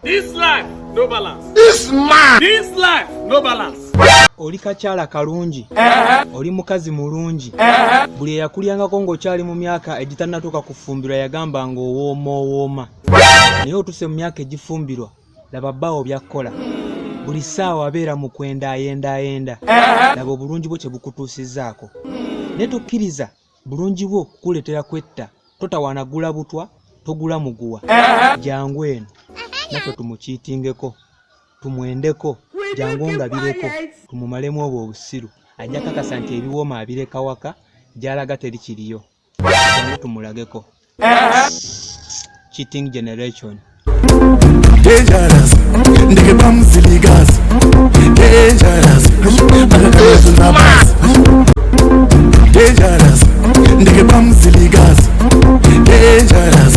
This life no balance. This life no balance. Oli kakyala kalungi, oli mukazi mulungi, buli eyakulyangako ng'okyali mu myaka egitannatuuka kufumbirwa yagamba ng'owooma. Naye otuse mu myaka egifumbirwa, laba bbaawo byakkola. Buli ssaawa abeera mu kwendayenda, laba obulungi bwo kye bukutuusizzaako. Ne tokkiriza bulungi bwo kukuleetera kwetta, totawanagula butwa, togula muguwa. Jangu eno, naffe tumukiitingeko, tumwendeko, jangu ngabireko, tumumalemu obwo obusiru. Ajja kakasa nti ebiwooma abireka waka, gy'alaga teri kiriyo. Jangu tumulageko. Cheating generation. Dangerous, ndike bamzili gas. Dangerous, akakayezu nabas. Dangerous, ndike bamzili gas. Dangerous.